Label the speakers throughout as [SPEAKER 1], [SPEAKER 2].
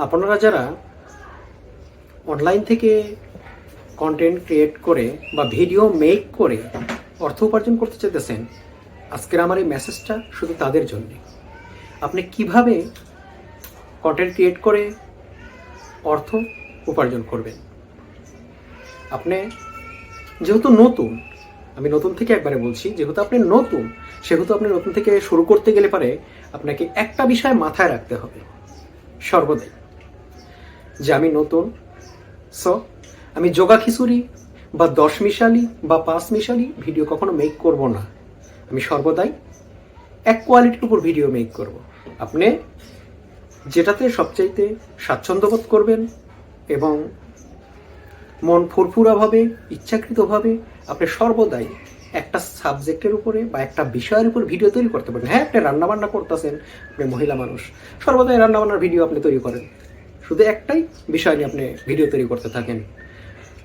[SPEAKER 1] আপনারা যারা অনলাইন থেকে কন্টেন্ট ক্রিয়েট করে বা ভিডিও মেক করে অর্থ উপার্জন করতে চাইতেছেন, আজকের আমার এই মেসেজটা শুধু তাদের জন্য। আপনি কিভাবে কন্টেন্ট ক্রিয়েট করে অর্থ উপার্জন করবেন? আপনি যেহেতু নতুন, আমি নতুন থেকে একবারে বলছি, যেহেতু আপনি নতুন, সেহেতু আপনি নতুন থেকে শুরু করতে গেলে পারে আপনাকে একটা বিষয় মাথায় রাখতে হবে সর্বদাই, যে আমি নতুন, সো আমি যোগা খিচুড়ি বা 10 মিশালি বা 5 মিশালি ভিডিও কখনো মেক করব না। আমি সর্বদাই এক কোয়ালিটির উপর ভিডিও মেক করব। আপনি যেটাতে সবচাইতে স্বাচ্ছন্দ্য বোধ করবেন এবং মন ফুরফুরাভাবে, ইচ্ছাকৃতভাবে আপনি সর্বদাই একটা সাবজেক্টের উপরে বা একটা বিষয়ের উপর ভিডিও তৈরি করতে পারেন। হ্যাঁ, আপনি রান্নাবান্না করতেছেন, আপনি মহিলা মানুষ, সর্বদাই রান্নাবান্নার ভিডিও আপনি তৈরি করেন। শুধু একটাই বিষয় নিয়ে আপনি ভিডিও তৈরি করতে থাকেন।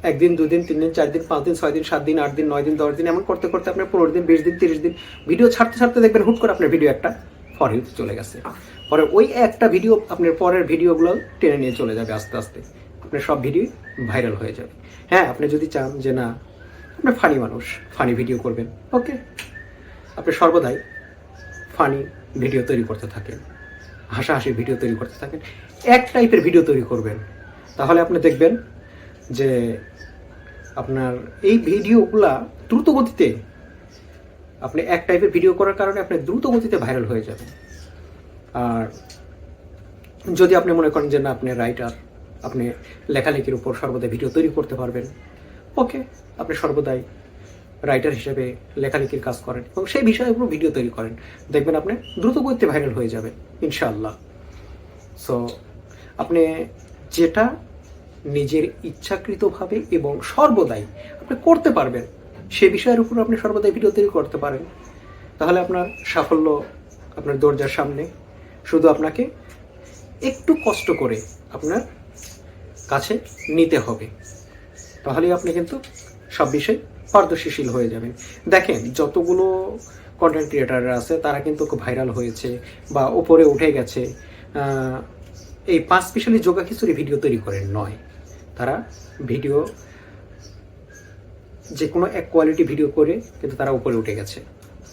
[SPEAKER 1] 1 দিন, 2 দিন, 3 দিন, 4 দিন, 5 দিন, 6 দিন, 7 দিন, 8 দিন, 9 দিন, 10 দিন, এমন করতে করতে আপনার 15 দিন, 20 দিন, 30 দিন ভিডিও ছাড়তে ছাড়তে দেখবেন হুট করে আপনার ভিডিও একটা ফর ইউতে চলে গেছে। পরে ওই একটা ভিডিও আপনার পরের ভিডিওগুলো টেনে নিয়ে চলে যাবে আস্তে আস্তে, আপনার সব ভিডিও ভাইরাল হয়ে যাবে। হ্যাঁ, আপনি যদি চান যে না, আপনি ফানি মানুষ, ফানি ভিডিও করবেন, ওকে, আপনি সর্বদাই ফানি ভিডিও তৈরি করতে থাকেন, হাসাহাসি ভিডিও তৈরি করতে থাকেন, এক টাইপের ভিডিও তৈরি করবেন। তাহলে আপনি দেখবেন যে আপনার এই ভিডিওগুলা দ্রুত গতিতে, আপনি এক টাইপের ভিডিও করার কারণে আপনি দ্রুত গতিতে ভাইরাল হয়ে যাবেন। আর যদি আপনি মনে করেন যে না, আপনি রাইটার, আপনি লেখালেখির উপর সর্বদাই ভিডিও তৈরি করতে পারবেন, ওকে, আপনি সর্বদাই রাইটার হিসেবে লেখালেখির কাজ করেন এবং সেই বিষয়ের উপর ভিডিও তৈরি করেন, দেখবেন আপনি দ্রুত গতিতে ভাইরাল হয়ে যাবেন ইনশাআল্লাহ। সো আপনি যেটা নিজের ইচ্ছাকৃতভাবে এবং সর্বদাই আপনি করতে পারবেন, সে বিষয়ের উপর আপনি সর্বদাই ভিডিও তৈরি করতে পারেন, তাহলে আপনার সাফল্য আপনার দরজার সামনে। শুধু আপনাকে একটু কষ্ট করে আপনার কাছে নিতে হবে, তাহলেই আপনি কিন্তু সব বিষয়ে পারদর্শীশীল হয়ে যাবেন। দেখেন, যতগুলো কন্টেন্ট ক্রিয়েটাররা আছে তারা কিন্তু খুব ভাইরাল হয়েছে বা উপরে উঠে গেছে, এই 5 স্পেশালি যোগা খিচুড়ি ভিডিও তৈরি করেন নয়, তারা ভিডিও যে কোনো এক কোয়ালিটি ভিডিও করে কিন্তু তারা উপরে উঠে গেছে।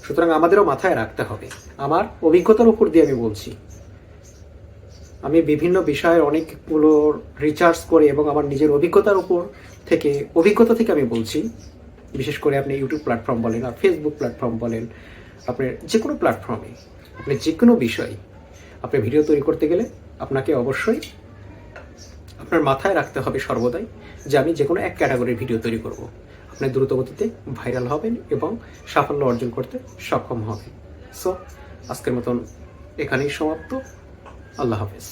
[SPEAKER 1] সুতরাং আমাদেরও মাথায় রাখতে হবে। আমার অভিজ্ঞতার উপর দিয়ে আমি বলছি, আমি বিভিন্ন বিষয়ের অনেকগুলো রিসার্চ করে এবং আমার নিজের অভিজ্ঞতা থেকে আমি বলছি। বিশেষ করে আপনি ইউটিউব প্ল্যাটফর্ম বলেন আর ফেসবুক প্ল্যাটফর্ম বলেন, আপনার যে কোনো প্ল্যাটফর্মে আপনি যে কোনো বিষয় আপনি ভিডিও তৈরি করতে গেলে আপনাকে অবশ্যই আপনার মাথায় রাখতে হবে সর্বদাই যে আমি যে কোনো এক ক্যাটাগরির ভিডিও তৈরি করব। আপনি দ্রুত গতিতে ভাইরাল হবেন এবং সাফল্য অর্জন করতে সক্ষম হবেন। সো আজকের মতন এখানেই সমাপ্ত। আল্লাহ হাফেজ।